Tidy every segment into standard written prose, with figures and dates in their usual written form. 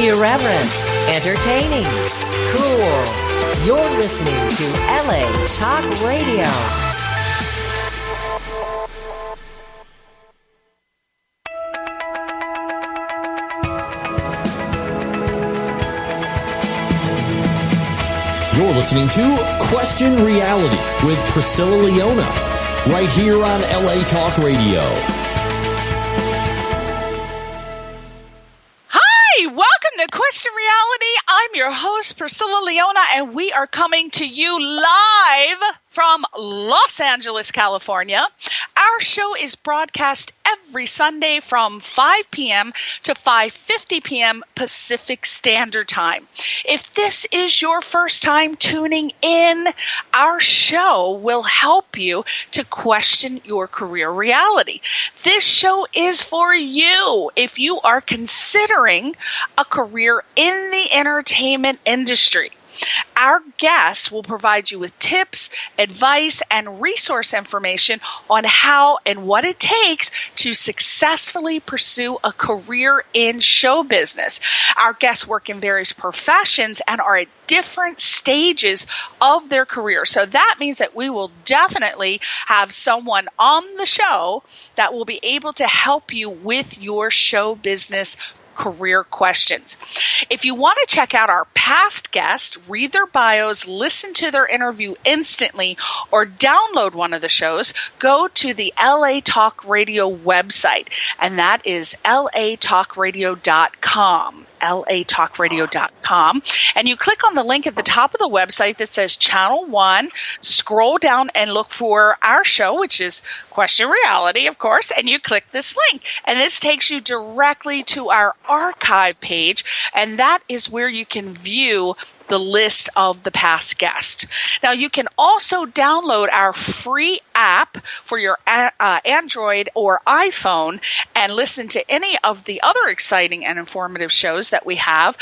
Irreverent, entertaining, cool. You're listening to LA Talk Radio. You're listening to Question Reality with Priscilla Leona, right here on LA Talk Radio. Hi, welcome to Question Reality. I'm your host, Priscilla Leona, and we are coming to you live from Los Angeles, California. Our show is broadcast every Sunday from 5 p.m. to 5:50 p.m. Pacific Standard Time. If this is your first time tuning in, our show will help you to question your career reality. This show is for you if you are considering a career in the entertainment industry. Our guests will provide you with tips, advice, and resource information on how and what it takes to successfully pursue a career in show business. Our guests work in various professions and are at different stages of their career. So that means that we will definitely have someone on the show that will be able to help you with your show business career questions. If you want to check out our past guests, read their bios, listen to their interview instantly, or download one of the shows, go to the LA Talk Radio website, and that is latalkradio.com. latalkradio.com, and you click on the link at the top of the website that says Channel 1, scroll down and look for our show, which is Question Reality, of course, and you click this link, and this takes you directly to our archive page, and that is where you can view the list of the past guests. Now, you can also download our free app for your Android or iPhone and listen to any of the other exciting and informative shows that we have.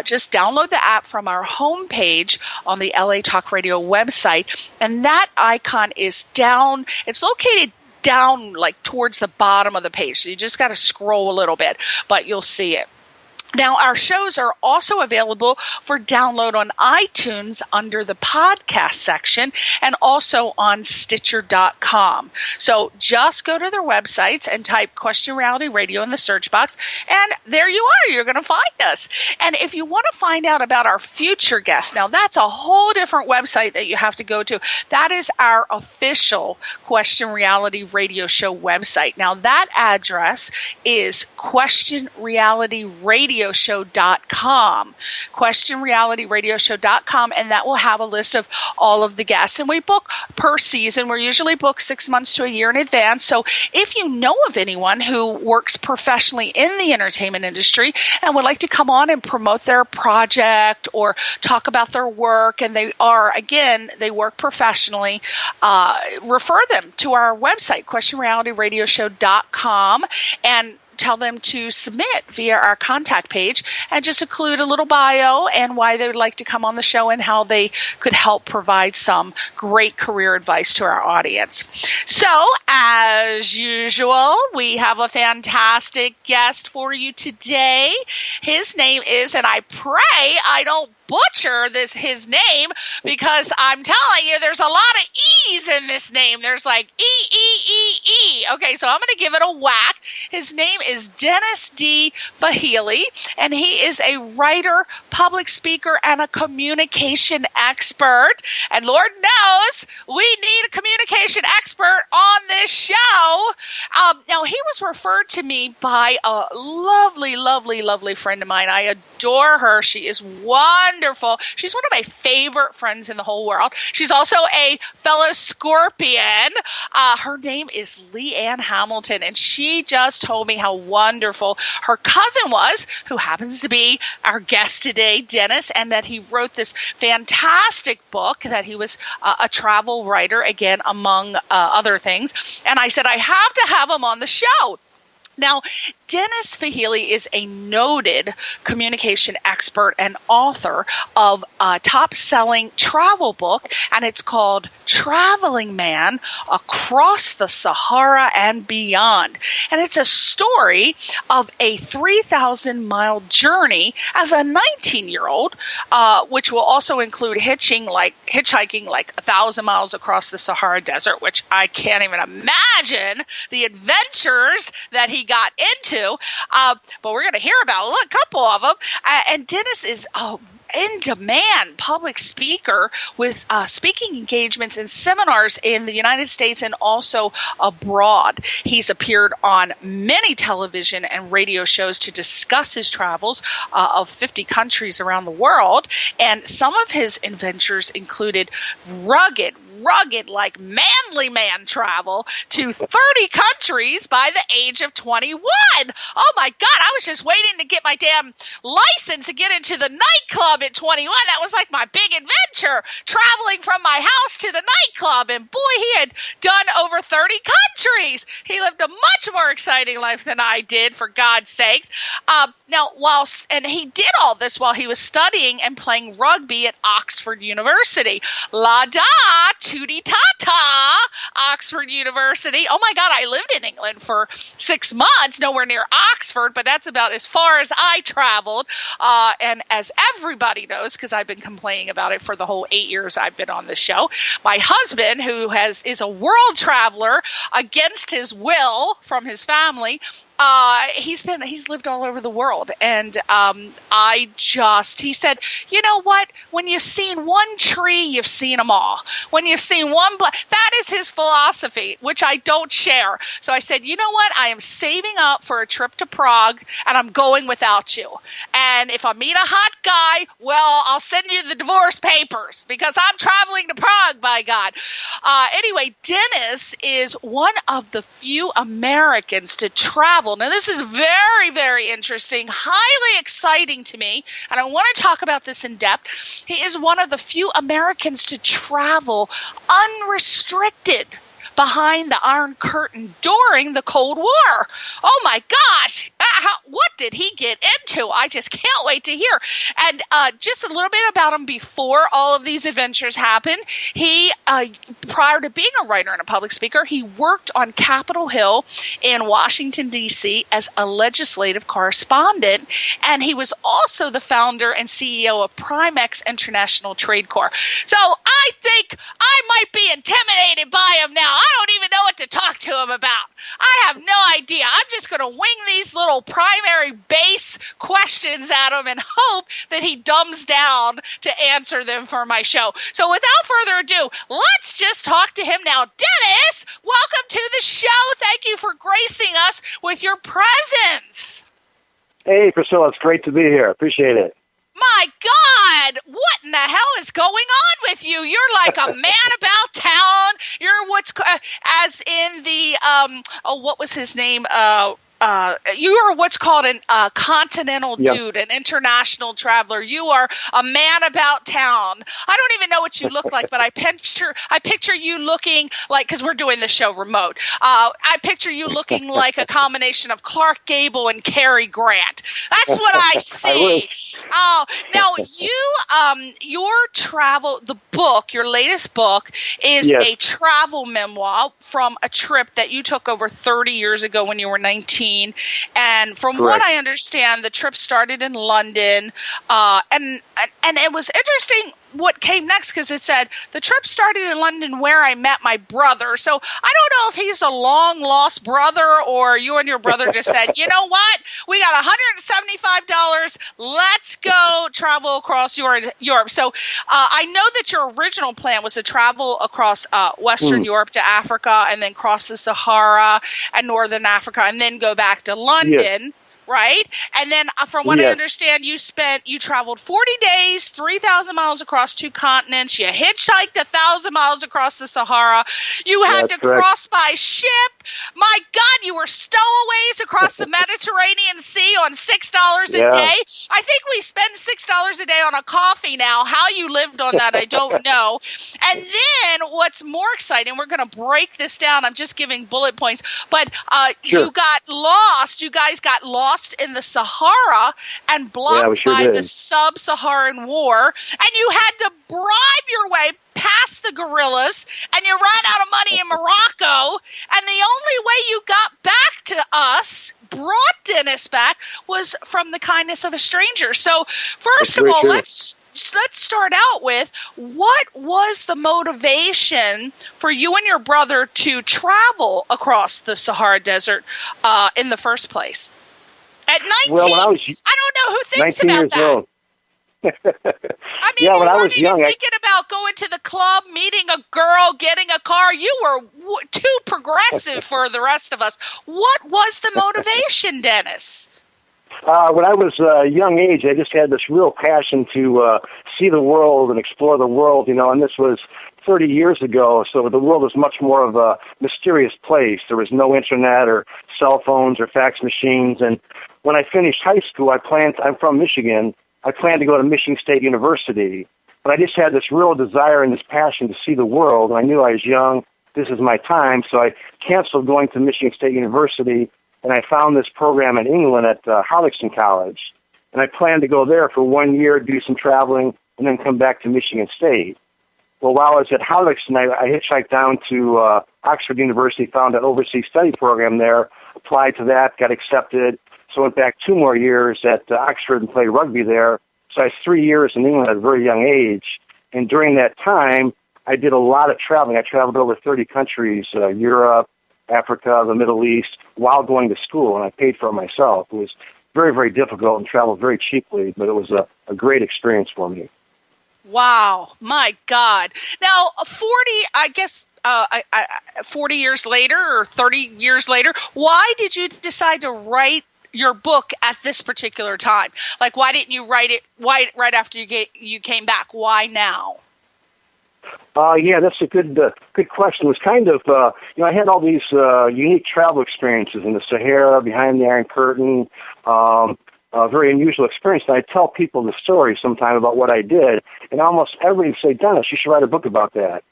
Just download the app from our homepage on the LA Talk Radio website, and that icon is down. It's located down like towards the bottom of the page, so you just got to scroll a little bit, but you'll see it. Now, our shows are also available for download on iTunes under the podcast section and also on Stitcher.com. So just go to their websites and type Question Reality Radio in the search box, and there you are. You're going to find us. And if you want to find out about our future guests, now that's a whole different website that you have to go to. That is our official Question Reality Radio Show website. Now, that address is questionrealityradioshow.com, questionrealityradioshow.com, and that will have a list of all of the guests. And we book per season. We're usually booked 6 months to a year in advance. So if you know of anyone who works professionally in the entertainment industry and would like to come on and promote their project or talk about their work, and they work professionally, refer them to our website, questionrealityradioshow.com, and tell them to submit via our contact page and just include a little bio and why they would like to come on the show and how they could help provide some great career advice to our audience. So, as usual, we have a fantastic guest for you today. His name is, and I pray I don't butcher his name, because I'm telling you, there's a lot of E's in this name. There's like E. Okay, so I'm going to give it a whack. His name is Dennis D. Feeheley, and he is a writer, public speaker, and a communication expert. And Lord knows we need a communication expert on this show. Now, he was referred to me by a lovely, lovely, lovely friend of mine. I adore her. She is wonderful. She's one of my favorite friends in the whole world. She's also a fellow Scorpion. Her name is Leanne Hamilton, and she just told me how wonderful her cousin was, who happens to be our guest today, Dennis, and that he wrote this fantastic book, that he was a travel writer, again, among other things. And I said, I have to have him on the show. Now, Dennis Feeheley is a noted communication expert and author of a top-selling travel book, and it's called Traveling Man Across the Sahara and Beyond. And it's a story of a 3,000-mile journey as a 19-year-old, which will also include hitchhiking like 1,000 miles across the Sahara Desert, which I can't even imagine the adventures that he got into. But we're going to hear about a couple of them. And Dennis is in-demand public speaker with speaking engagements and seminars in the United States and also abroad. He's appeared on many television and radio shows to discuss his travels of 50 countries around the world. And some of his adventures included rugged, like manly man travel to 30 countries by the age of 21. Oh my God, I was just waiting to get my damn license to get into the nightclub at 21. That was like my big adventure, traveling from my house to the nightclub. And boy, he had done over 30 countries. He lived a much more exciting life than I did, for God's sakes. And he did all this while he was studying and playing rugby at Oxford University. La da, tootie ta-ta, Oxford University. Oh my God, I lived in England for 6 months, nowhere near Oxford, but that's about as far as I traveled. And as everybody knows, because I've been complaining about it for the whole 8 years I've been on the show, my husband, who is a world traveler against his will from his family, he's lived all over the world. And he said, you know what? When you've seen one tree, you've seen them all. When you've seen that is his philosophy, which I don't share. So I said, you know what? I am saving up for a trip to Prague, and I'm going without you. And if I meet a hot guy, well, I'll send you the divorce papers because I'm traveling to Prague, by God. Anyway, Dennis is one of the few Americans to travel. Now, this is very, very interesting, highly exciting to me, and I want to talk about this in depth. He is one of the few Americans to travel unrestricted behind the Iron Curtain during the Cold War. Oh my gosh, what did he get into? I just can't wait to hear. And just a little bit about him before all of these adventures happened. He, prior to being a writer and a public speaker, he worked on Capitol Hill in Washington, D.C. as a legislative correspondent, and he was also the founder and CEO of Primex International Trade Corp. So I think I might be intimidated by him now. I don't even know what to talk to him about. I have no idea. I'm just going to wing these little primary base questions at him and hope that he dumbs down to answer them for my show. So without further ado, let's just talk to him now. Dennis, welcome to the show. Thank you for gracing us with your presence. Hey, Priscilla, it's great to be here. Appreciate it. My God, what in the hell is going on with you? You're like a man about town. You're as in the, what was his name? You are what's called a continental dude, an international traveler. You are a man about town. I don't even know what you look like, but I picture you looking like, because we're doing the show remote. I picture you looking like a combination of Clark Gable and Cary Grant. That's what I see. Now your travel, the book, your latest book is a travel memoir from a trip that you took over 30 years ago when you were 19. And from what I understand, the trip started in London, and it was interesting what came next, because it said the trip started in London where I met my brother. So I don't know if he's a long lost brother or you and your brother just said, you know what, we got $175. Let's go travel across Europe. So I know that your original plan was to travel across Western Europe to Africa and then cross the Sahara and Northern Africa and then go back to London. right? And then from what I Yes. understand, you traveled 40 days, 3,000 miles across 2 continents. You hitchhiked 1,000 miles across the Sahara. You had That's to correct. cross by ship. My God, you were stowaways across the Mediterranean Sea on $6 a Yeah. day. I think we spend $6 a day on a coffee now. How you lived on that, I don't know. And then what's more exciting, we're going to break this down. I'm just giving bullet points, but Sure. you got lost. You guys got lost in the Sahara and blocked we sure by did. the sub-Saharan war, and you had to bribe your way past the guerrillas, and you ran out of money in Morocco, and the only way you got back to us, brought Dennis back, was from the kindness of a stranger. So first That's of very all, true. let's start out with, what was the motivation for you and your brother to travel across the Sahara Desert in the first place? At 19, Well, when I was I don't know who thinks 19 about years that. old. I mean, Yeah, you when I weren't was even young, thinking about going to the club, meeting a girl, getting a car. You were too progressive for the rest of us. What was the motivation, Dennis? When I was a young age, I just had this real passion to see the world and explore the world, and this was 30 years ago, so the world was much more of a mysterious place. There was no internet or cell phones or fax machines, and when I finished high school, I'm from Michigan, I planned to go to Michigan State University, but I just had this real desire and this passion to see the world, and I knew I was young, this is my time, so I canceled going to Michigan State University, and I found this program in England at Harlexton College. And I planned to go there for 1 year, do some traveling, and then come back to Michigan State. Well, while I was at Harlexton, I hitchhiked down to Oxford University, found an overseas study program there, applied to that, got accepted, so went back 2 more years at Oxford and played rugby there. So I was 3 years in England at a very young age. And during that time, I did a lot of traveling. I traveled over 30 countries, Europe, Africa, the Middle East, while going to school, and I paid for it myself. It was very, very difficult and traveled very cheaply, but it was a great experience for me. Wow, my God. Now, 40 years later or 30 years later, why did you decide to write your book at this particular time? Like, why didn't you write it right after you came back? Why now? Yeah, that's a good question. It was kind of, I had all these unique travel experiences in the Sahara, behind the Iron Curtain, a very unusual experience. And I tell people the story sometime about what I did, and almost everybody would say, Dennis, you should write a book about that.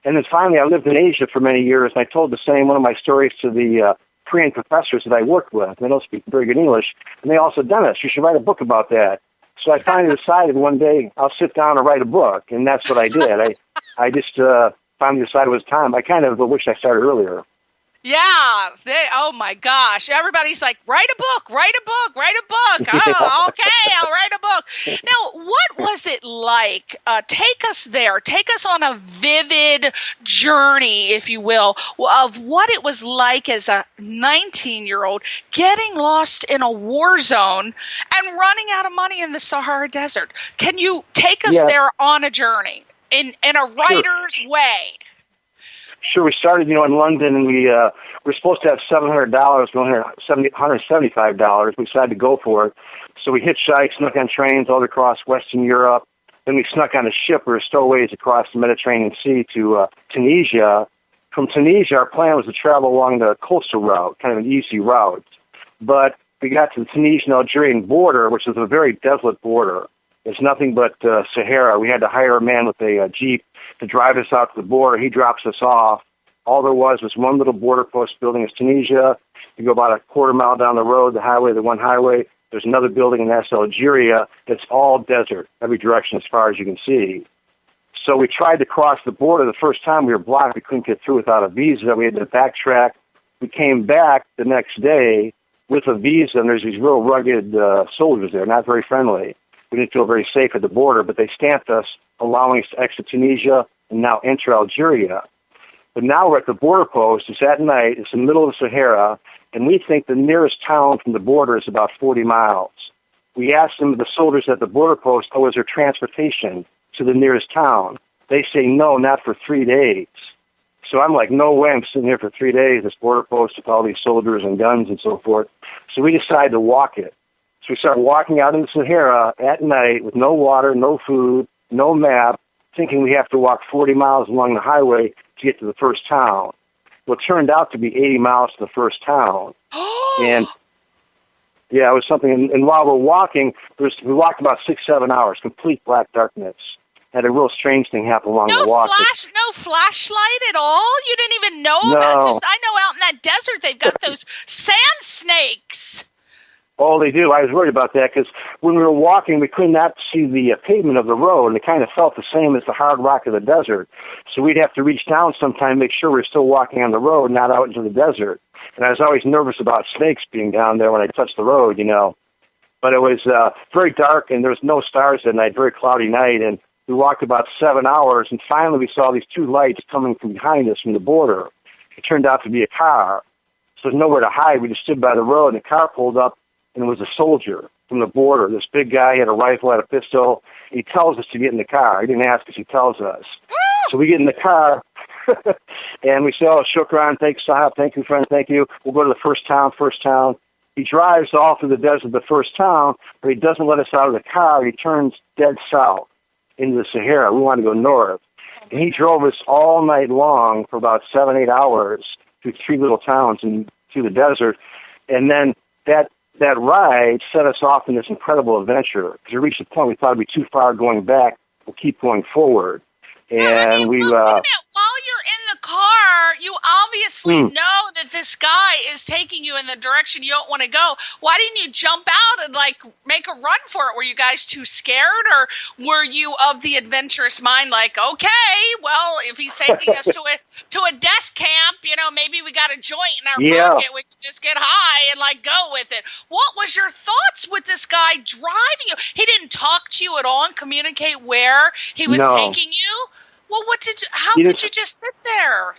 And then finally, I lived in Asia for many years, and I told one of my stories to the Korean professors that I worked with. They don't speak very good English, and they all said, Dennis, you should write a book about that. So I finally decided one day I'll sit down and write a book, and that's what I did. I just finally decided it was time. I kind of wish I started earlier. Yeah. Oh, my gosh. Everybody's like, write a book, write a book, write a book. Oh, okay, I'll write a book. Now, what was it like? Take us there. Take us on a vivid journey, if you will, of what it was like as a 19-year-old getting lost in a war zone and running out of money in the Sahara Desert. Can you take us there on a journey in a writer's way? Sure, we started, in London, and we were supposed to have $700, $175. We decided to go for it. So we hitchhiked, snuck on trains all across Western Europe. Then we snuck on a ship or stowaways across the Mediterranean Sea to Tunisia. From Tunisia, our plan was to travel along the coastal route, kind of an easy route. But we got to the Tunisian-Algerian border, which is a very desolate border. It's nothing but Sahara. We had to hire a man with a Jeep to drive us out to the border. He drops us off. All there was one little border post building is Tunisia. You go about a quarter mile down the road, the one highway, there's another building, and that's Algeria. It's all desert, every direction as far as you can see. So we tried to cross the border. The first time we were blocked. We couldn't get through without a visa. We had to backtrack. We came back the next day with a visa, and there's these real rugged soldiers there, not very friendly. We didn't feel very safe at the border, but they stamped us, allowing us to exit Tunisia and now enter Algeria. But now we're at the border post. It's at night. It's in the middle of the Sahara, and we think the nearest town from the border is about 40 miles. We asked the soldiers at the border post, is there transportation to the nearest town? They say, no, not for 3 days. So I'm like, no way, I'm sitting here for 3 days, this border post with all these soldiers and guns and so forth. So we decided to walk it. So we started walking out in the Sahara at night with no water, no food, no map, thinking we have to walk 40 miles along the highway to get to the first town. Well, it turned out to be 80 miles to the first town. And yeah, it was something. And while we're walking, we walked about 6-7 hours, complete black darkness. Had a real strange thing happen along the walk. No flashlight at all? You didn't even know about it? Because I know out in that desert they've got those sand snakes. Oh, they do. I was worried about that because when we were walking, we could not see the pavement of the road, and it kind of felt the same as the hard rock of the desert. So we'd have to reach down sometime, make sure we're still walking on the road, not out into the desert. And I was always nervous about snakes being down there when I touched the road, you know. But it was very dark, and there was no stars that night, very cloudy night, and we walked about 7 hours, and finally we saw these two lights coming from behind us from the border. It turned out to be a car. So there's nowhere to hide. We just stood by the road, and the car pulled up, and it was a soldier from the border. This big guy had a rifle, had a pistol. He tells us to get in the car. He didn't ask us. He tells us. So we get in the car, and we say, oh, shukran, thanks, Sahab, thank you, friend, thank you. We'll go to the first town. He drives all through the desert of the first town, but he doesn't let us out of the car. He turns dead south into the Sahara. We want to go north. And he drove us all night long for about 7-8 hours through 3 little towns and through the desert. And then that ride set us off in this incredible adventure. Because we reached a point we thought it'd be too far going back. We'll keep going forward. And while you're in the car, you obviously know that this guy is taking you in the direction you don't want to go. Why didn't you jump out and like make a run for it? Were you guys too scared, or were you of the adventurous mind? Like, okay, well, if he's taking us to a death camp, you know, maybe we got a joint in our pocket. We can just get high and like go with it. What was your thoughts with this guy driving you? He didn't talk to you at all and communicate where he was taking you. Well, how could you just sit there?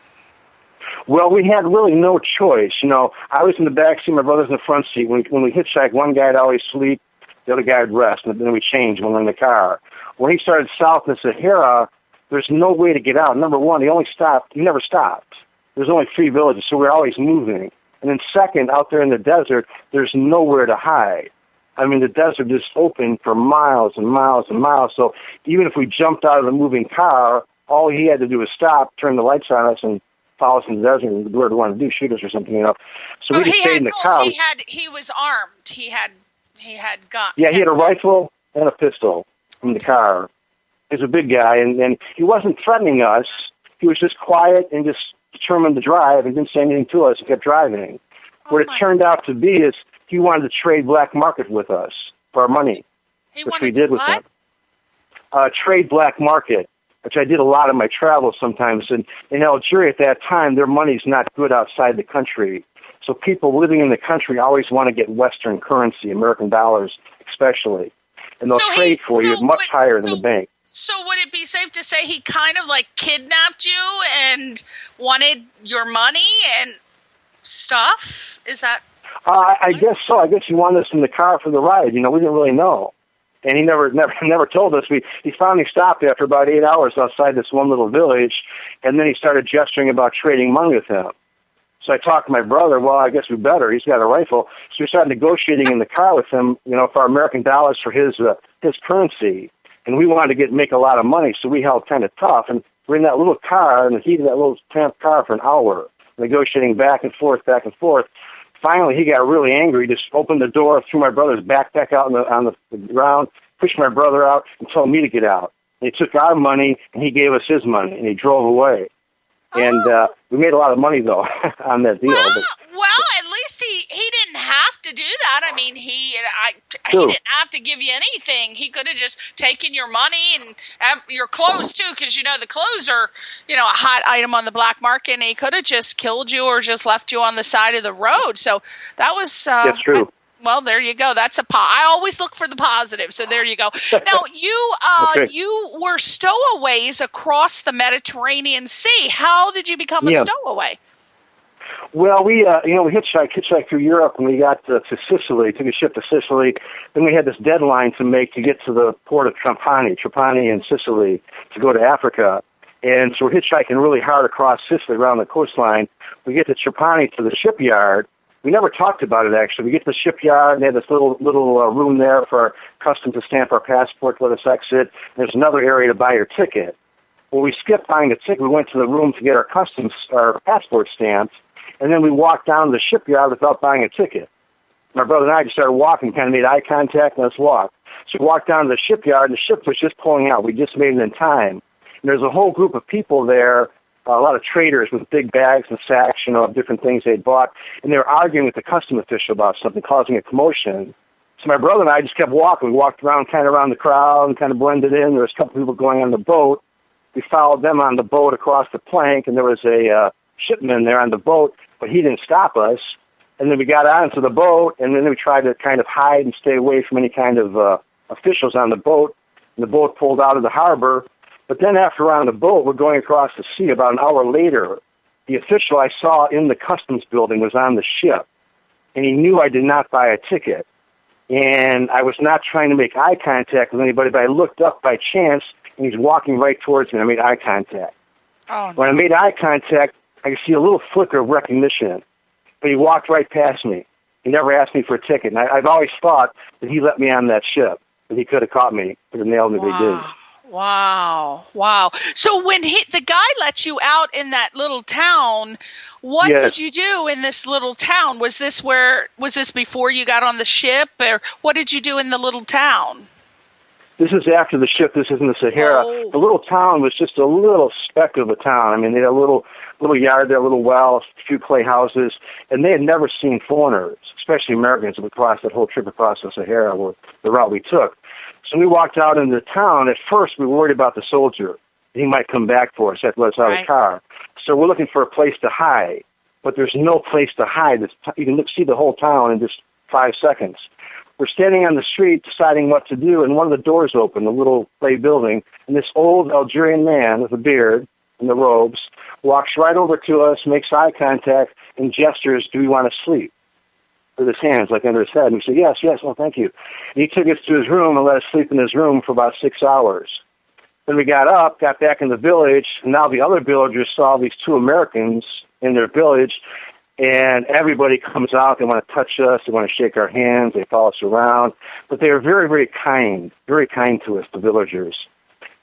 Well, we had really no choice. You know, I was in the back seat, my brother's in the front seat. When we hitchhiked, one guy'd always sleep, the other guy'd rest, and then we changed when we were in the car. When he started south in the Sahara, there's no way to get out. Number one, he never stopped. There's only 3 villages, so we're always moving. And then second, out there in the desert, there's nowhere to hide. I mean, the desert is open for miles and miles and miles. So even if we jumped out of the moving car, all he had to do was stop, turn the lights on us, and follow us in the desert, and where do we want to do, shoot us or something, you know. So we just stayed in the car. He was armed. He had gun. Yeah, he had a rifle and a pistol in the car. He was a big guy, and he wasn't threatening us. He was just quiet and just determined to drive and didn't say anything to us and kept driving. What it turned out to be is he wanted to trade black market with us for our money, which we did with him. Trade black market, which I did a lot of my travels sometimes. And in Algeria at that time, their money's not good outside the country. So people living in the country always want to get Western currency, American dollars especially. And they'll trade for you much higher than the bank. So would it be safe to say he kind of like kidnapped you and wanted your money and stuff? Is that... I guess so. I guess he wanted us in the car for the ride. You know, we didn't really know. And he never told us. He finally stopped after about 8 hours outside this one little village, and then he started gesturing about trading money with him. So I talked to my brother. Well, I guess we better. He's got a rifle. So we started negotiating in the car with him, you know, for American dollars for his currency. And we wanted to make a lot of money, so we held kind of tough. And we're in that little car, in the heat of that little cramped car for an hour, negotiating back and forth, back and forth. Finally, he got really angry, just opened the door, threw my brother's backpack out on the ground, pushed my brother out, and told me to get out. And he took our money, and he gave us his money, and he drove away. And we made a lot of money, though, on that deal. Well, at least he didn't have to do that. I mean, he didn't have to give you anything. He could have just taken your money and your clothes, too, because, you know, the clothes are, you know, a hot item on the black market, and he could have just killed you or just left you on the side of the road. So that was... That's true. Well, there you go. That's I always look for the positive. So there you go. Now, you were stowaways across the Mediterranean Sea. How did you become a stowaway? Well, we hitchhiked through Europe, and we got to Sicily, took a ship to Sicily. Then we had this deadline to make to get to the port of Trapani in Sicily, to go to Africa. And so we're hitchhiking really hard across Sicily around the coastline. We get to Trapani to the shipyard, We never talked about it, actually. We get to the shipyard, and they had this little room there for our customs to stamp our passport to let us exit. There's another area to buy your ticket. Well, we skipped buying the ticket. We went to the room to get our passport stamped, and then we walked down to the shipyard without buying a ticket. My brother and I just started walking, kind of made eye contact, and let's walk. So we walked down to the shipyard, and the ship was just pulling out. We just made it in time. And there's a whole group of people there, a lot of traders with big bags and sacks, of different things they'd bought, and they were arguing with the custom official about something, causing a commotion. So my brother and I just kept walking. We walked around, kind of around the crowd, and kind of blended in. There was a couple people going on the boat. We followed them on the boat across the plank, and there was a shipman there on the boat, but he didn't stop us. And then we got onto the boat, and then we tried to kind of hide and stay away from any kind of officials on the boat. And the boat pulled out of the harbor. But then after we're on the boat, we're going across the sea. About an hour later, the official I saw in the customs building was on the ship, and he knew I did not buy a ticket. And I was not trying to make eye contact with anybody, but I looked up by chance, and he's walking right towards me, and I made eye contact. Oh, no. When I made eye contact, I could see a little flicker of recognition, but he walked right past me. He never asked me for a ticket, and I've always thought that he let me on that ship, that he could have caught me, could have nailed me, but he didn't. Wow. So when the guy let you out in that little town, what did you do in this little town? Was this before you got on the ship, or what did you do in the little town? This is after the ship. This is in the Sahara. Oh. The little town was just a little speck of a town. I mean, they had a little yard there, a little well, a few clay houses, and they had never seen foreigners, especially Americans, who would cross that whole trip across the Sahara, the route we took. So we walked out into the town. At first, we were worried about the soldier. He might come back for us after we let us out of the car. So we're looking for a place to hide, but there's no place to hide. You can see the whole town in just 5 seconds. We're standing on the street deciding what to do, and one of the doors opened, a little clay building, and this old Algerian man with a beard and the robes walks right over to us, makes eye contact, and gestures, "Do we want to sleep?" with his hands, like under his head. And we said, yes, well, thank you. And he took us to his room and let us sleep in his room for about 6 hours. Then we got up, got back in the village, and now the other villagers saw these two Americans in their village, and everybody comes out. They want to touch us. They want to shake our hands. They follow us around. But they are very, very kind to us, the villagers.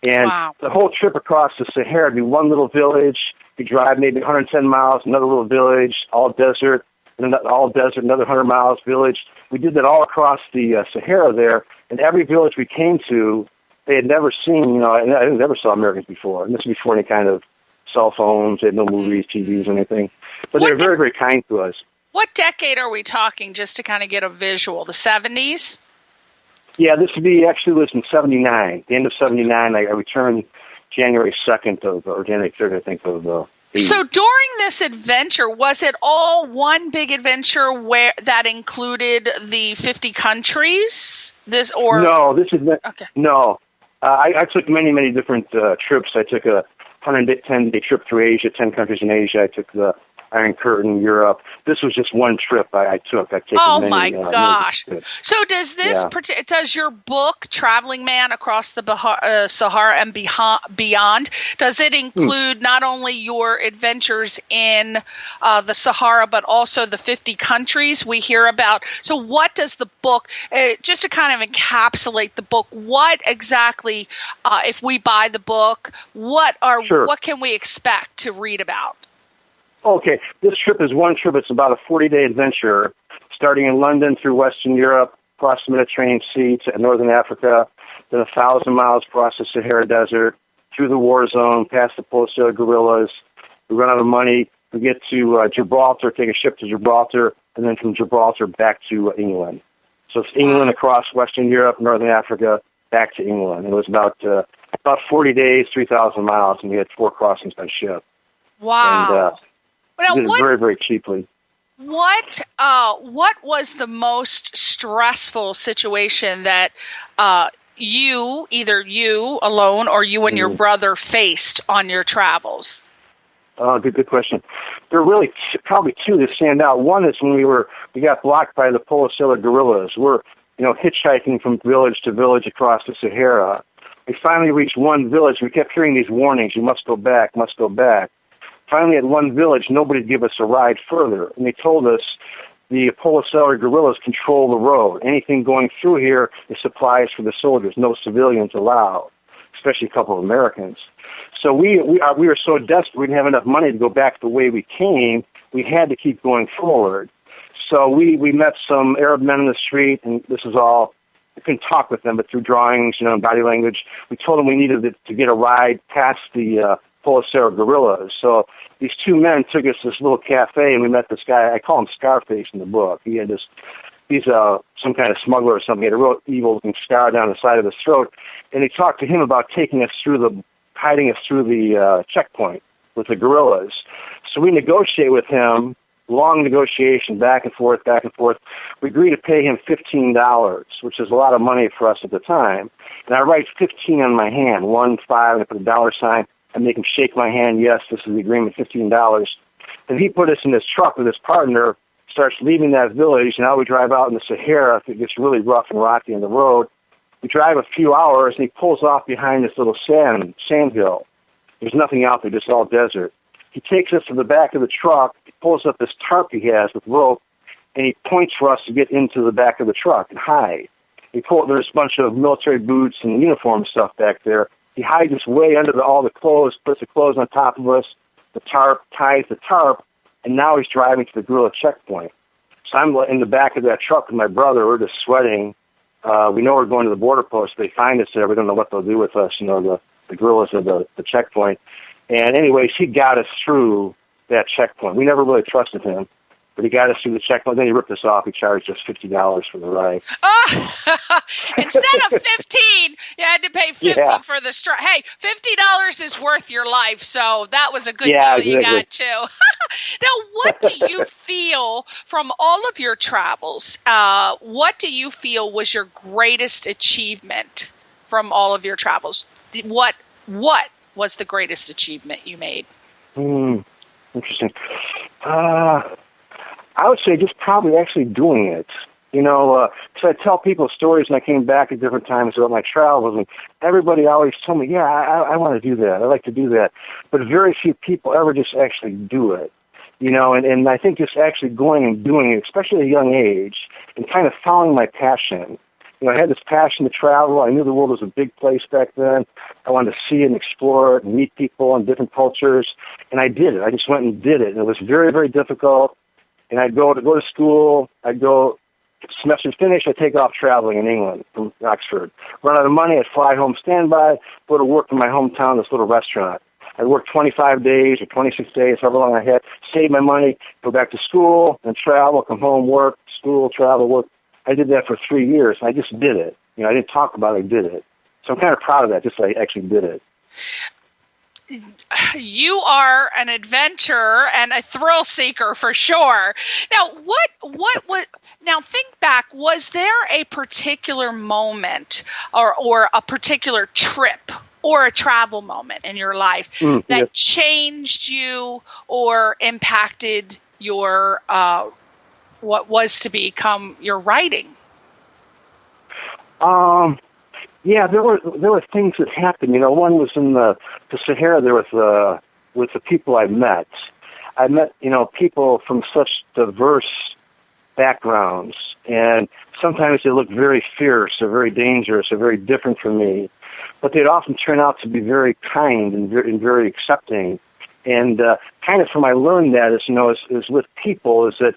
And the whole trip across the Sahara would be one little village. We drive maybe 110 miles, another little village, all desert, and another 100 miles village. We did that all across the Sahara there, and every village we came to, they had never seen, I never saw Americans before, and this was before any kind of cell phones. They had no movies, TVs, or anything. But they were very, very kind to us. What decade are we talking, just to kind of get a visual? The 70s? Yeah, this would be, actually was in 79. The end of 79, I returned January 2nd or January 3rd, I think, of 80. So during this adventure, was it all one big adventure where that included the 50 countries? No, this is okay. No. I took many, many different trips. I took a 110-day trip through Asia, 10 countries in Asia. I took the Iron Curtain, Europe. This was just one trip I took. I've taken oh, many, my gosh. So does does your book, Traveling Man Across the Sahara and Beyond, does it include not only your adventures in the Sahara, but also the 50 countries we hear about? So what does the book, just to kind of encapsulate the book, what exactly, if we buy the book, what can we expect to read about? Okay, this trip is one trip. It's about a 40-day adventure, starting in London through Western Europe, across the Mediterranean Sea to Northern Africa, then 1,000 miles across the Sahara Desert, through the war zone, past the post-war guerrillas. We run out of money. We get to Gibraltar, take a ship to Gibraltar, and then from Gibraltar back to England. So it's England across Western Europe, Northern Africa, back to England. It was about 40 days, 3,000 miles, and we had 4 crossings by ship. Wow. And, did it very, very cheaply. What was the most stressful situation that either you alone or you and your brother faced on your travels? Good question. There are really probably two that stand out. One is when we got blocked by the Polisario guerrillas. We're hitchhiking from village to village across the Sahara. We finally reached one village. We kept hearing these warnings: "You must go back, must go back." Finally, at one village, nobody would give us a ride further, and they told us the Polisario guerrillas control the road. Anything going through here is supplies for the soldiers. No civilians allowed, especially a couple of Americans. So we were so desperate, we didn't have enough money to go back the way we came. We had to keep going forward. So we met some Arab men in the street, and this is all, I couldn't talk with them, but through drawings, and body language, we told them we needed to get a ride past the Polisario guerrillas. So these two men took us to this little cafe, and we met this guy. I call him Scarface in the book. He's some kind of smuggler or something. He had a real evil-looking scar down the side of his throat. And he talked to him about hiding us through the checkpoint with the guerrillas. So we negotiate with him, long negotiation, back and forth, back and forth. We agreed to pay him $15, which is a lot of money for us at the time. And I write 15 on my hand, 1, 5, and I put a dollar sign. I make him shake my hand. Yes, this is the agreement, $15. And he put us in his truck with his partner, starts leaving that village. Now we drive out in the Sahara. It gets really rough and rocky on the road. We drive a few hours, and he pulls off behind this little sand hill. There's nothing out there, just all desert. He takes us to the back of the truck. He pulls up this tarp he has with rope, and he points for us to get into the back of the truck and hide. There's a bunch of military boots and uniform stuff back there. He hides us way under all the clothes, puts the clothes on top of us, the tarp, ties the tarp, and now he's driving to the guerrilla checkpoint. So I'm in the back of that truck with my brother. We're just sweating. We know we're going to the border post. They find us there. We don't know what they'll do with us, the guerrillas at the checkpoint. And anyways, he got us through that checkpoint. We never really trusted him. But he got us through the checkpoint. Then he ripped us off. He charged us $50 for the ride. Oh, instead of 15, you had to pay 50 for the strike. Hey, $50 is worth your life. So that was a good deal you got too. Now, what do you feel from all of your travels? What do you feel was your greatest achievement from all of your travels? What was the greatest achievement you made? Interesting. I would say just probably actually doing it. Because I tell people stories, and I came back at different times about my travels, and everybody always told me, I want to do that. I like to do that. But very few people ever just actually do it. And I think just actually going and doing it, especially at a young age, and kind of following my passion. I had this passion to travel. I knew the world was a big place back then. I wanted to see it and explore it and meet people and different cultures. And I did it. I just went and did it. And it was very, very difficult. And I'd go to school. Semester finished, I'd take off traveling in England from Oxford. Run out of money, I'd fly home standby, go to work in my hometown, this little restaurant. I'd work 25 days or 26 days, however long I had, save my money, go back to school, and travel, come home, work, school, travel, work. I did that for 3 years. I just did it. I didn't talk about it, I did it. So I'm kind of proud of that, just I actually did it. You are an adventurer and a thrill seeker for sure. Now, now think back, was there a particular moment or a particular trip or a travel moment in your life that changed you or impacted your what was to become your writing? Yeah, there were things that happened. One was in the Sahara there with the people I met. I met, people from such diverse backgrounds, and sometimes they looked very fierce or very dangerous or very different from me, but they'd often turn out to be very kind and very accepting. And kind of from I learned that is with people is that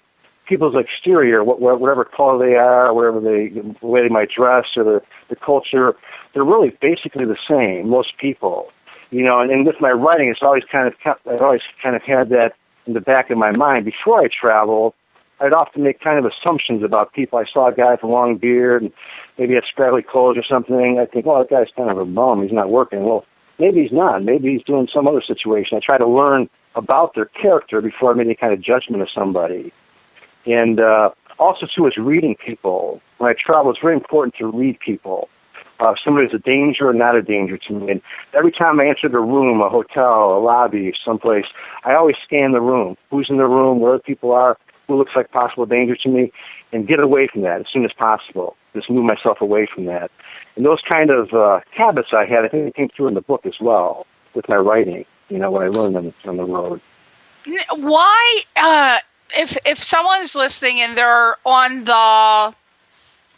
people's exterior, whatever color they are, the way they might dress, or the culture, they're really basically the same. Most people, And with my writing, I've always kind of had that in the back of my mind. Before I traveled, I'd often make kind of assumptions about people. I saw a guy with a long beard and maybe had scraggly clothes or something. I think, that guy's kind of a bum. He's not working. Well, maybe he's not. Maybe he's doing some other situation. I try to learn about their character before I make any kind of judgment of somebody. And also, too, is reading people. When I travel, it's very important to read people. Somebody's a danger or not a danger to me. And every time I entered a room, a hotel, a lobby, someplace, I always scan the room. Who's in the room, where the people are, who looks like possible danger to me, and get away from that as soon as possible. Just move myself away from that. And those kind of habits I had, I think they came through in the book as well with my writing, what I learned on the road. Why... if someone's listening and they're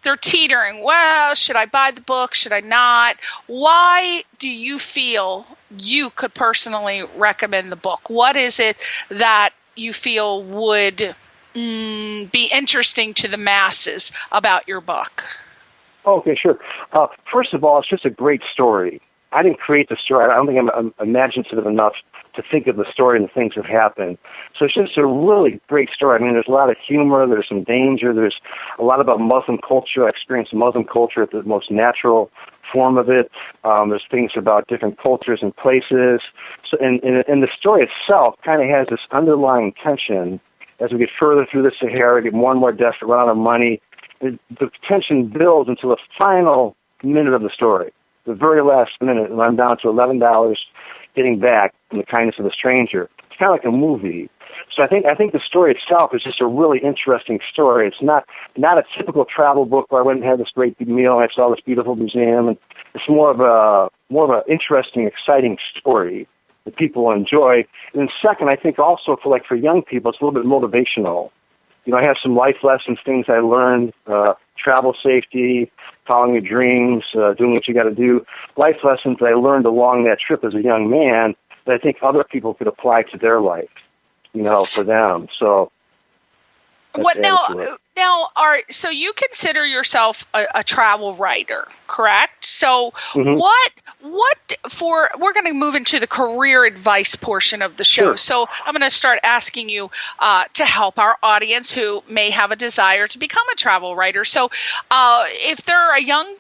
they're teetering, well, should I buy the book? Should I not? Why do you feel you could personally recommend the book? What is it that you feel would be interesting to the masses about your book? Okay, sure. First of all, it's just a great story. I didn't create the story. I don't think I'm imaginative enough to think of the story and the things that happen. So it's just a really great story. I mean, there's a lot of humor. There's some danger. There's a lot about Muslim culture. I experienced Muslim culture at the most natural form of it. There's things about different cultures and places. So, and the story itself kind of has this underlying tension as we get further through the Sahara, get more and more desperate, run out of money. The tension builds until the final minute of the story, the very last minute, and I'm down to $11 getting back from the kindness of a stranger. It's kind of like a movie. So I think the story itself is just a really interesting story. It's not a typical travel book where I went and had this great big meal and I saw this beautiful museum. And it's more of an interesting, exciting story that people enjoy. And then second, I think also for young people, it's a little bit motivational. You know, I have some life lessons, things I learned, travel safety, following your dreams, doing what you got to do, life lessons that I learned along that trip as a young man that I think other people could apply to their life, you know, for them. So so you consider yourself a travel writer, correct? So we're going to move into the career advice portion of the show. Sure. So I'm going to start asking you to help our audience who may have a desire to become a travel writer. So if they're a young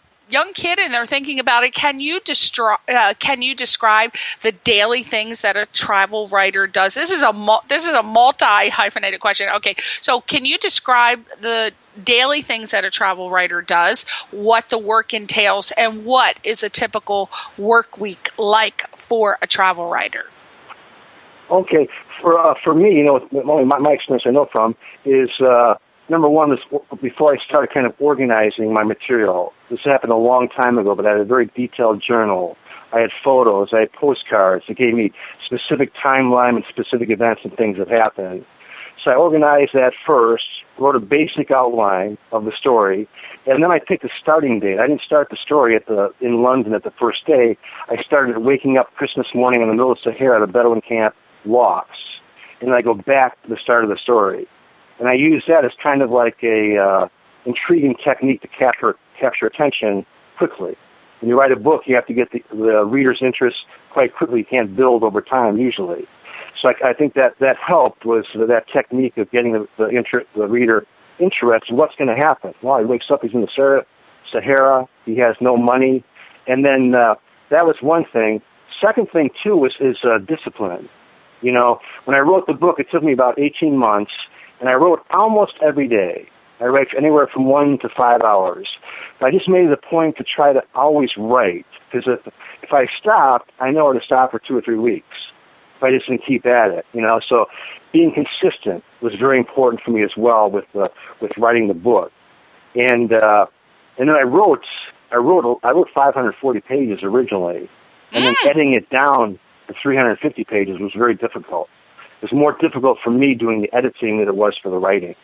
kid and they're thinking about it, can you describe the daily things that a travel writer does? This is a multi-hyphenated question. Okay, so can you describe the daily things that a travel writer does, what the work entails, and what is a typical work week like for a travel writer? Okay, for me, you know, my experience I know from is number one is before I started kind of organizing my material. This happened a long time ago, but I had a very detailed journal. I had photos, I had postcards that gave me specific timeline and specific events and things that happened. So I organized that first, wrote a basic outline of the story, and then I picked a starting date. I didn't start the story in London at the first day. I started waking up Christmas morning in the middle of Sahara at a Bedouin camp, lost, and then I go back to the start of the story. And I use that as kind of like a intriguing technique to capture attention quickly. When you write a book, you have to get the reader's interest quite quickly. You can't build over time usually. So I think that helped was that technique of getting the reader interested in what's going to happen. Well, he wakes up, he's in the Sahara, he has no money. And then that was one thing. Second thing, too, is discipline. You know, when I wrote the book, it took me about 18 months. And I wrote almost every day. I write anywhere from 1 to 5 hours. But I just made it a point to try to always write. Because if I stopped, I know where to stop for 2 or 3 weeks. If I just didn't keep at it, you know. So being consistent was very important for me as well with writing the book. And then I wrote 540 pages originally, and then editing it down to 350 pages was very difficult. It was more difficult for me doing the editing than it was for the writing.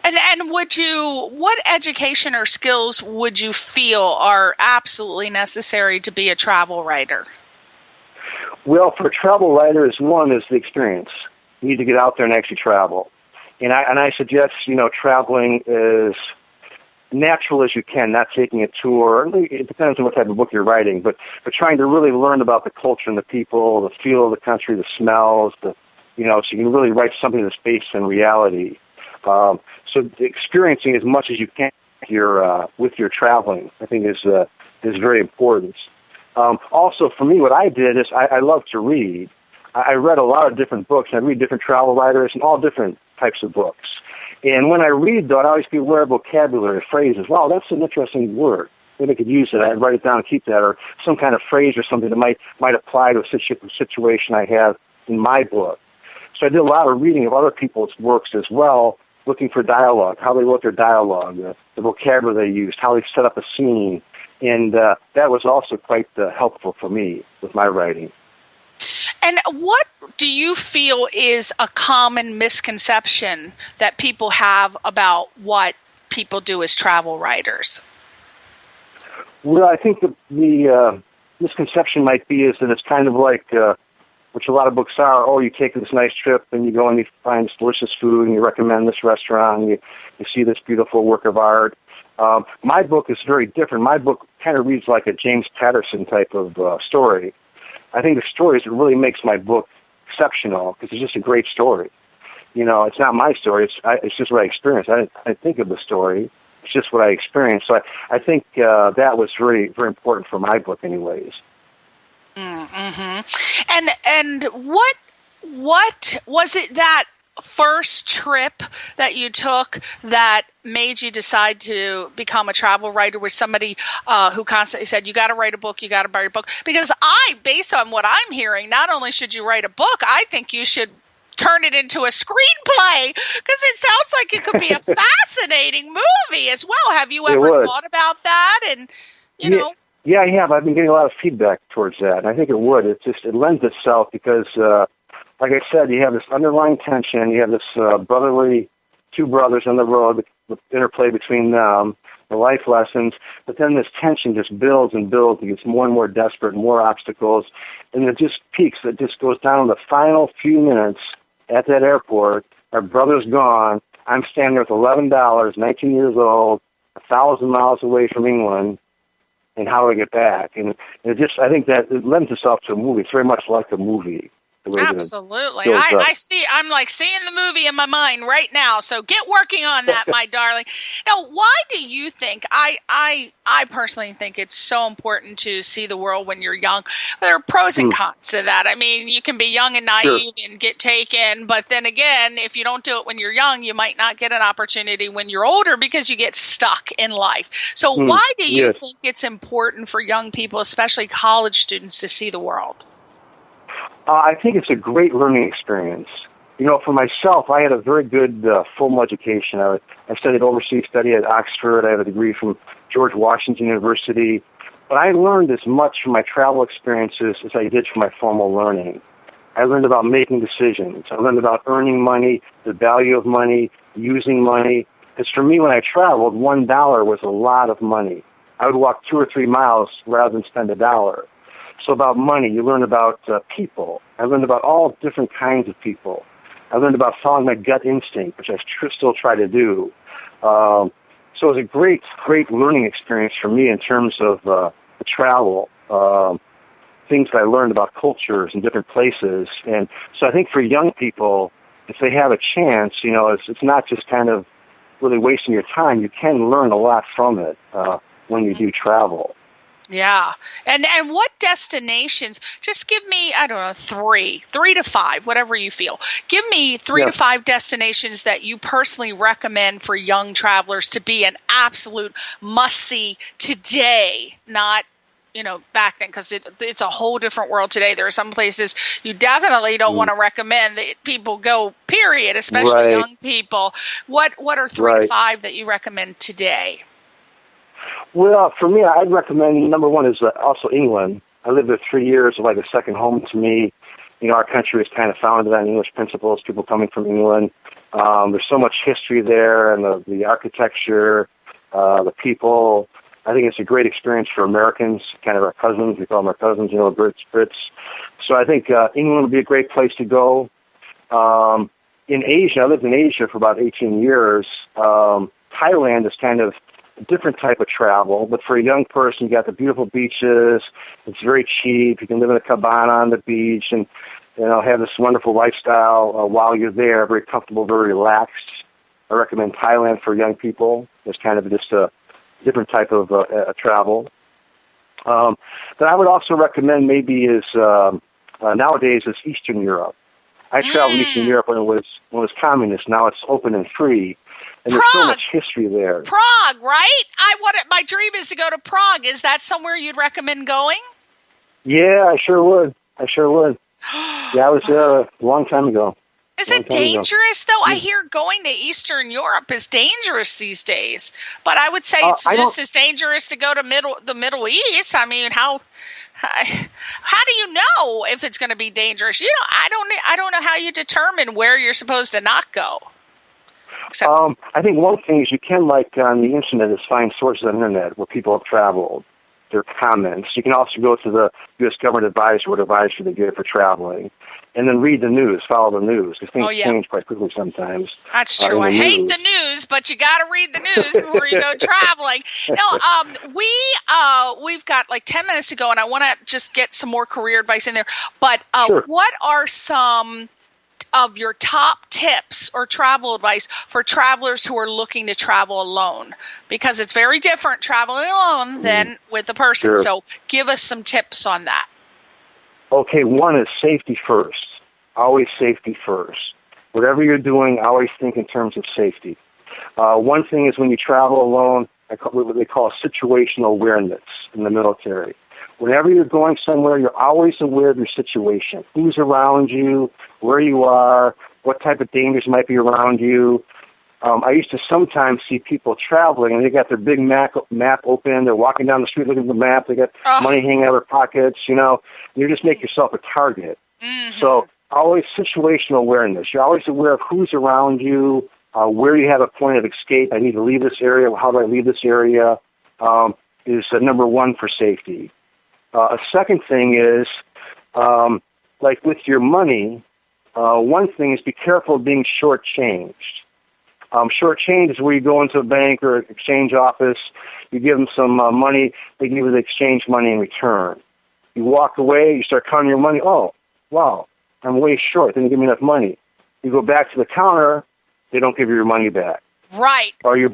And what education or skills would you feel are absolutely necessary to be a travel writer? Well, for travel writers, one is the experience. You need to get out there and actually travel. And I suggest, you know, traveling as natural as you can, not taking a tour. It depends on what type of book you're writing, but trying to really learn about the culture and the people, the feel of the country, the smells, so you can really write something that's based in reality. So experiencing as much as you can with your traveling, I think is very important. Also, for me, what I did is I love to read. I read a lot of different books. I read different travel writers and all different types of books. And when I read, though, I'd always be aware of vocabulary, phrases. Wow, that's an interesting word. Maybe I could use it. I'd write it down and keep that, or some kind of phrase or something that might apply to a situation I have in my book. So I did a lot of reading of other people's works as well, looking for dialogue, how they wrote their dialogue, the vocabulary they used, how they set up a scene. And that was also quite helpful for me with my writing. And what do you feel is a common misconception that people have about what people do as travel writers? Well, I think the misconception might be is that it's kind of like, which a lot of books are, oh, you take this nice trip and you go and you find this delicious food and you recommend this restaurant and you see this beautiful work of art. My book is very different. My book kind of reads like a James Patterson type of story. I think the story is what really makes my book exceptional because it's just a great story. You know, it's not my story. It's just what I experienced. I didn't think of the story. It's just what I experienced. So I think that was very, very important for my book anyways. Mm-hmm. And what was it that first trip that you took that made you decide to become a travel writer? Was somebody who constantly said, you got to write a book, you got to write a book? Because based on what I'm hearing, not only should you write a book, I think you should turn it into a screenplay because it sounds like it could be a fascinating movie as well. Have you ever thought about that? And, you know. Yeah, I have. I've been getting a lot of feedback towards that, and I think it would. It lends itself because, like I said, you have this underlying tension. You have this two brothers on the road, the interplay between them, the life lessons, but then this tension just builds and builds. It gets more and more desperate, more obstacles, and it just peaks. It just goes down in the final few minutes at that airport. Our brother's gone. I'm standing there with $11, 19 years old, 1,000 miles away from England. And how do I get back? And I think that it lends itself to a movie. It's very much like a movie. Absolutely. I'm like seeing the movie in my mind right now. So get working on that, my darling. Now, why do you think, I personally think it's so important to see the world when you're young. There are pros and cons to that. I mean, you can be young and naive and get taken, but then again, if you don't do it when you're young, you might not get an opportunity when you're older because you get stuck in life. So why do you think it's important for young people, especially college students, to see the world? I think it's a great learning experience. You know, for myself, I had a very good formal education. I studied overseas study at Oxford. I have a degree from George Washington University. But I learned as much from my travel experiences as I did from my formal learning. I learned about making decisions. I learned about earning money, the value of money, using money. Because for me, when I traveled, $1 was a lot of money. I would walk 2 or 3 miles rather than spend $1. So about money, you learn about people. I learned about all different kinds of people. I learned about following my gut instinct, which I still try to do. So it was a great, great learning experience for me in terms of the travel, things that I learned about cultures and different places. And so I think for young people, if they have a chance, you know, it's not just kind of really wasting your time. You can learn a lot from it when you do travel. Yeah. And what destinations, just give me, I don't know, 3 to 5, whatever you feel. Give me 3 to 5 destinations that you personally recommend for young travelers to be an absolute must-see today, not, you know, back then, because it's a whole different world today. There are some places you definitely don't want to recommend that people go, period, especially young people. What are 3 to 5 that you recommend today? Well, for me, I'd recommend, number one is also England. I lived there 3 years, like a second home to me. You know, our country is kind of founded on English principles, people coming from England. There's so much history there, and the architecture, the people. I think it's a great experience for Americans, kind of our cousins. We call them our cousins, you know, Brits. So I think England would be a great place to go. In Asia, I lived in Asia for about 18 years. Thailand is kind of a different type of travel, but for a young person, you got the beautiful beaches. It's very cheap. You can live in a cabana on the beach and, you know, have this wonderful lifestyle while you're there. Very comfortable, very relaxed. I recommend Thailand for young people. It's kind of just a different type of travel. But I would also recommend maybe is nowadays is Eastern Europe. I traveled Eastern Europe when it was communist. Now it's open and free. And Prague. There's so much history there. Prague, right? My dream is to go to Prague. Is that somewhere you'd recommend going? Yeah, I sure would. Yeah, I was there a long time ago. Is it dangerous, though? I hear going to Eastern Europe is dangerous these days. But I would say it's just as dangerous to go to the Middle East. I mean, how How do you know if it's going to be dangerous? I don't know how you determine where you're supposed to not go. I think one thing is you can, like on the internet, is find sources on the internet where people have traveled, their comments. You can also go to the U.S. government advisor, what advisory they give for traveling, and then read the news, follow the news, because things change quite quickly sometimes. That's true. I hate the news, but you got to read the news before you go traveling. Now, we've got like 10 minutes to go, and I want to just get some more career advice in there. But Sure. What are some of your top tips or travel advice for travelers who are looking to travel alone? Because it's very different traveling alone than with a person. Sure. So give us some tips on that. Okay, one is safety first. Always safety first. Whatever you're doing, always think in terms of safety. One thing is when you travel alone, what they call situational awareness in the military. Whenever you're going somewhere, you're always aware of your situation. Who's around you, where you are, what type of dangers might be around you. I used to sometimes see people traveling, and they got their big map open. They're walking down the street looking at the map. They got money hanging out of their pockets, You just make yourself a target. Mm-hmm. So always situational awareness. You're always aware of who's around you, where you have a point of escape. I need to leave this area. How do I leave this area? Is number one for safety. A second thing is, like with your money, one thing is be careful of being shortchanged. Shortchanged is where you go into a bank or exchange office, you give them some money, they give you the exchange money in return. You walk away, you start counting your money, oh, wow, I'm way short, they didn't give me enough money. You go back to the counter, they don't give you your money back. Right. Or you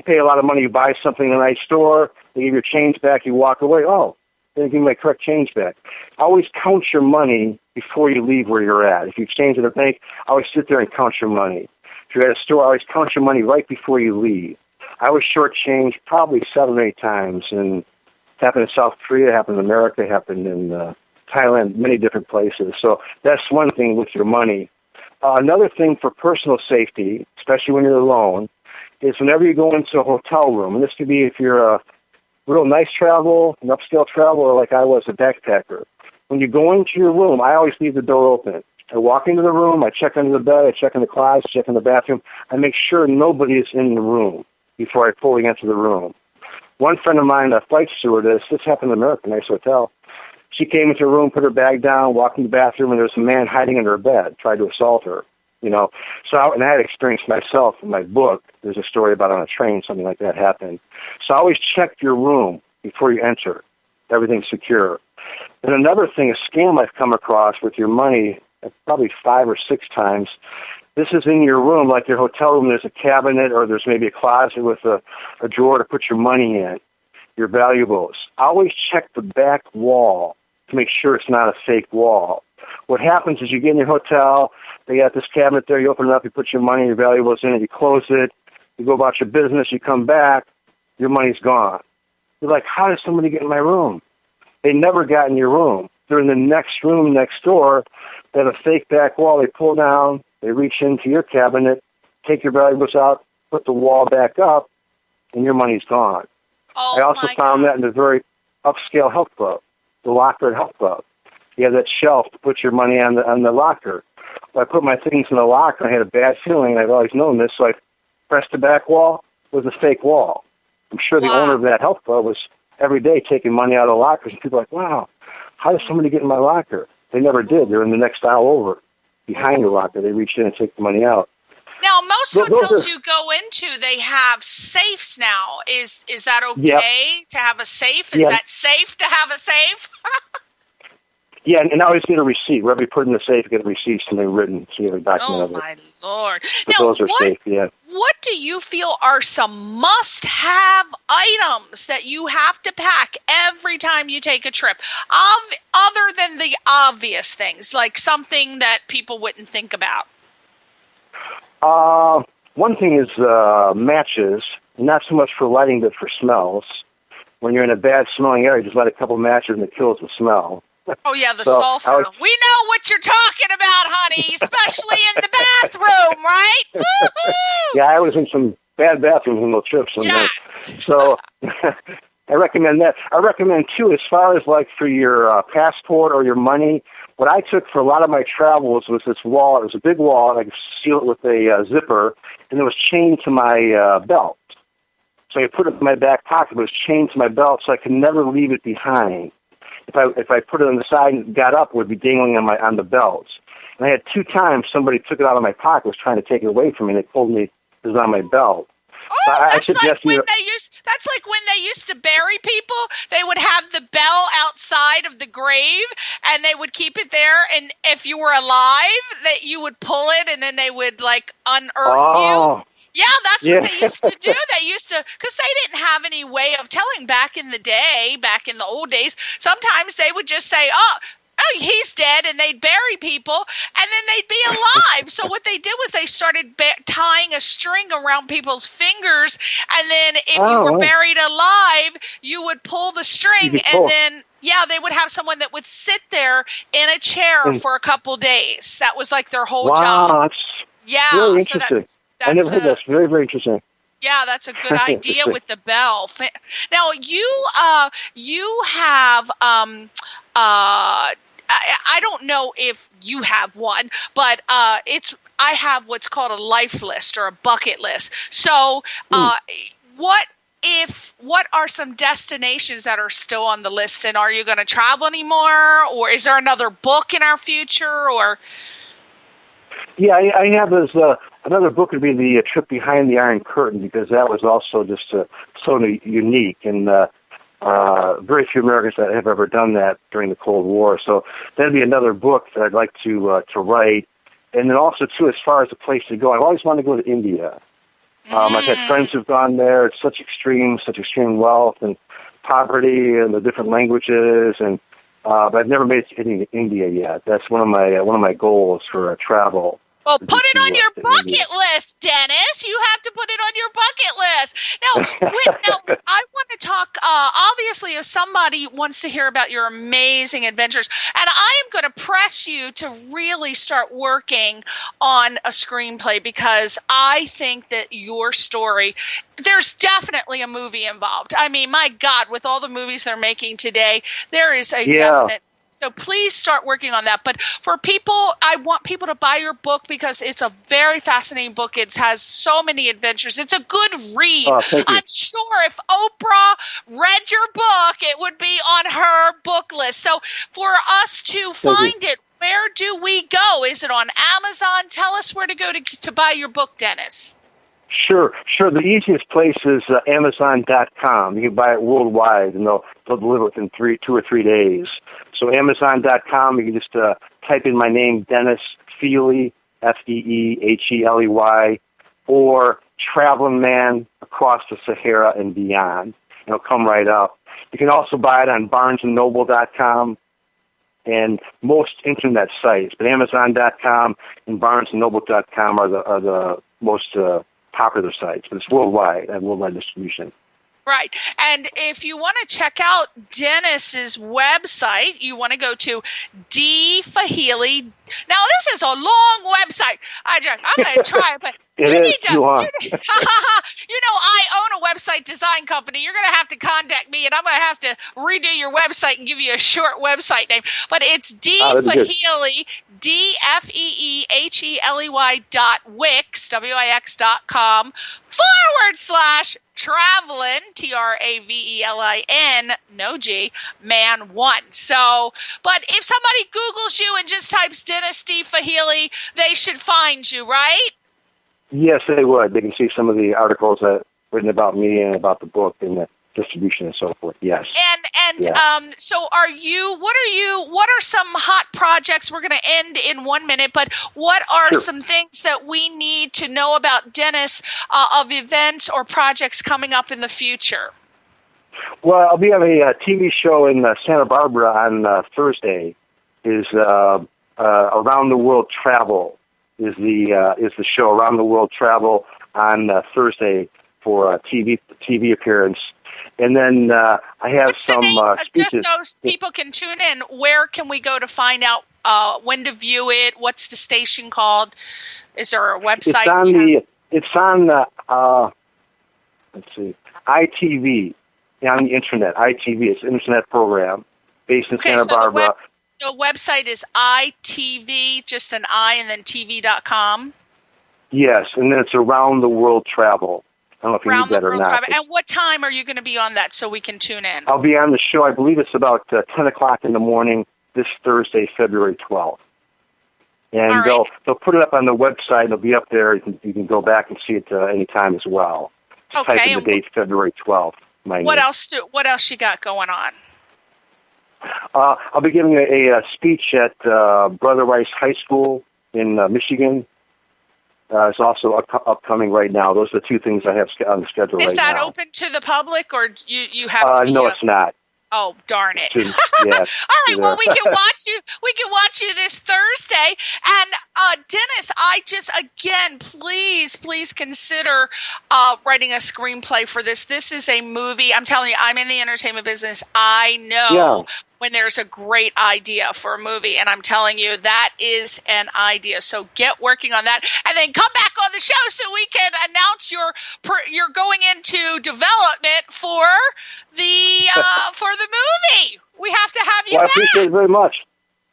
pay a lot of money, you buy something in a nice store, they give your change back, you walk away, oh, they didn't give me my correct change back. Always count your money before you leave where you're at. If you exchange at a bank, always sit there and count your money. If you're at a store, always count your money right before you leave. I was shortchanged probably 7 or 8 times, and it happened in South Korea, it happened in America, it happened in Thailand, many different places. So that's one thing with your money. Another thing for personal safety, especially when you're alone, is whenever you go into a hotel room, and this could be if you're a real nice travel, an upscale travel, or like I was, a backpacker. When you go into your room, I always leave the door open. I walk into the room, I check under the bed, I check in the closet, check in the bathroom. I make sure nobody is in the room before I fully enter the room. One friend of mine, a flight stewardess, this happened in America, nice hotel. She came into her room, put her bag down, walked in the bathroom, and there was a man hiding under her bed, tried to assault her. And I had experience myself in my book. There's a story about on a train, something like that happened. So always check your room before you enter. Everything's secure. And another thing, a scam I've come across with your money, probably 5 or 6 times. This is in your room, like your hotel room. There's a cabinet or there's maybe a closet with a drawer to put your money in, your valuables. Always check the back wall to make sure it's not a fake wall. What happens is you get in your hotel, they got this cabinet there, you open it up, you put your money and your valuables in it, you close it, you go about your business, you come back, your money's gone. You're like, how did somebody get in my room? They never got in your room. They're in the next room next door. They have a fake back wall. They pull down, they reach into your cabinet, take your valuables out, put the wall back up, and your money's gone. Oh, I also found that in the very upscale health club, the Locker Health Club. You have that shelf to put your money on the locker. I put my things in the locker. I had a bad feeling, and I've always known this. So I pressed the back wall. It was a fake wall. I'm sure the owner of that health club was every day taking money out of the lockers, and people are like, wow, how did somebody get in my locker? They never did. They're in the next aisle over, behind the locker. They reach in and take the money out. Now, most hotels you go into, they have safes now. Is that okay to have a safe? Is that safe to have a safe? Yeah, and always get a receipt. Wherever you put in the safe, get a receipt, something written, so you have a document of it. Oh, my Lord. But now, those are safe, yeah. What do you feel are some must-have items that you have to pack every time you take a trip, other than the obvious things, like something that people wouldn't think about? One thing is matches, not so much for lighting, but for smells. When you're in a bad-smelling area, just light a couple matches and it kills the smell. Oh, yeah, the sulfur. We know what you're talking about, honey, especially in the bathroom, right? Woo-hoo! Yeah, I was in some bad bathrooms in those trips. Yes. So I recommend that. I recommend, too, as far as like for your passport or your money, what I took for a lot of my travels was this wallet. It was a big wallet. I could seal it with a zipper, and it was chained to my belt. So I put it in my back pocket, but it was chained to my belt, so I could never leave it behind. If I put it on the side and got up, it would be dangling on the belt. And I had 2 times somebody took it out of my pocket, was trying to take it away from me, and they told me it was on my belt. Oh, that's like when they used to bury people. They would have the bell outside of the grave, and they would keep it there. And if you were alive, that you would pull it, and then they would like unearth you. Yeah, that's what they used to do. They used to, because they didn't have any way of telling back in the old days. Sometimes they would just say, oh, he's dead, and they'd bury people, and then they'd be alive. So what they did was they started tying a string around people's fingers, and then if you were buried alive, you would pull the string, and then they would have someone that would sit there in a chair for a couple days. That was like their whole job. That's really interesting. I never heard that. That's very, very interesting. Yeah, that's a good idea with the bell. Now you have I don't know if you have one, but I have what's called a life list or a bucket list. So what are some destinations that are still on the list, and are you going to travel anymore, or is there another book in our future, or? Yeah, I have this, another book would be The Trip Behind the Iron Curtain, because that was also just so unique, and very few Americans that have ever done that during the Cold War. So that'd be another book that I'd like to write. And then also, too, as far as a place to go, I've always wanted to go to India. I've had friends who've gone there. It's such extreme wealth and poverty and the different languages, and but I've never made it to India yet. That's one of my goals for travel. Well, put it on your bucket list, Dennis. You have to put it on your bucket list. Now, I want to talk, obviously, if somebody wants to hear about your amazing adventures, and I am going to press you to really start working on a screenplay, because I think that your story, there's definitely a movie involved. I mean, my God, with all the movies they're making today, there is a definite... So please start working on that. But for people, I want people to buy your book because it's a very fascinating book. It has so many adventures. It's a good read. I'm sure if Oprah read your book, it would be on her book list. So for us to find it, where do we go? Is it on Amazon? Tell us where to go to buy your book, Dennis. Sure. The easiest place is Amazon.com. You can buy it worldwide, and they'll deliver within 2 or 3 days. So Amazon.com, you can just type in my name, Dennis Feeheley, Feeheley, or Traveling Man Across the Sahara and Beyond. It'll come right up. You can also buy it on BarnesandNoble.com and most internet sites, but Amazon.com and BarnesandNoble.com are the most popular sites, but it's worldwide, and worldwide distribution. Right. And if you want to check out Dennis's website, you want to go to Feeheley. Now, this is a long website. I'm going to try it, but you need to. I own a website design company. You're going to have to contact me, and I'm going to have to redo your website and give you a short website name. But it's Feeheley, DFEEHELEY.wix, WIX.com /travelin, TRAVELIN, no G, man 1. So, but if somebody Googles you and just types Dennis D. Feeheley, they should find you, right? Yes, they would. They can see some of the articles that written about me and about the book and the distribution and so forth. Yes. So what are some hot projects? We're going to end in 1 minute, but what are some things that we need to know about Dennis of events or projects coming up in the future? Well, I'll be on a TV show in Santa Barbara on Thursday. Is Around the World Travel is the show. Around the World Travel on Thursday for a TV appearance. And then I have some speeches. Just so people can tune in, where can we go to find out when to view it? What's the station called? Is there a website? It's on let's see, ITV. on the internet. ITV, it's an internet program based in Santa Barbara. The website is ITV, just an I and then TV.com. Yes, and then it's Around the World Travel. I don't know if you need that or not. And what time are you going to be on that so we can tune in? I'll be on the show, I believe it's about 10 o'clock in the morning this Thursday, February 12th. And they'll put it up on the website. It'll be up there. You can go back and see it any time as well. Just type in the date, February 12th. What else you got going on? I'll be giving a speech at Brother Rice High School in Michigan. It's also upcoming right now. Those are the two things I have on the schedule right now. Is that open to the public, or you have? No, it's not. Oh, darn it! Yes. All right. Well, we can watch you. We can watch you this Thursday. And Dennis, I just please consider writing a screenplay for this. This is a movie. I'm telling you, I'm in the entertainment business. I know when there's a great idea for a movie, and I'm telling you, that is an idea. So get working on that, and then come back on the show so we can announce you're going into development for the movie. We have to have you back. I appreciate it very much.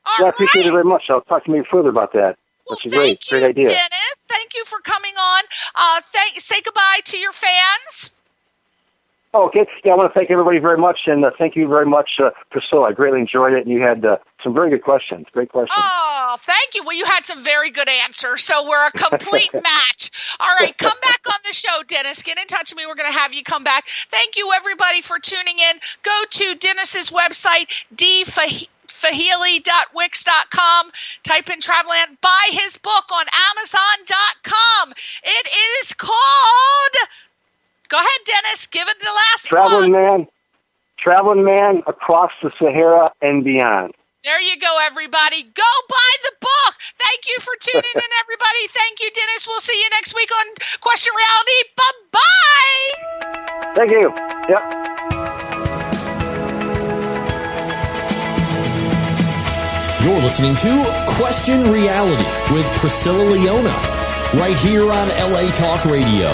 I appreciate it very much. I'll talk to you further about that. That's great idea. Dennis. Thank you for coming on. Say goodbye to your fans. Okay. Yeah, I want to thank everybody very much, and thank you very much, Priscilla. I greatly enjoyed it, and you had some very good questions. Great questions. Oh, thank you. Well, you had some very good answers, so we're a complete match. All right, come back on the show, Dennis. Get in touch with me. We're going to have you come back. Thank you, everybody, for tuning in. Go to Dennis's website, Feeheley.wix.com. Type in Traveland. Buy his book on Amazon.com. It is called... Go ahead, Dennis. Give it the last Traveling Man Across the Sahara and Beyond. There you go, everybody. Go buy the book. Thank you for tuning in, everybody. Thank you, Dennis. We'll see you next week on Question Reality. Bye-bye. Thank you. Yep. You're listening to Question Reality with Priscilla Leona, right here on LA Talk Radio.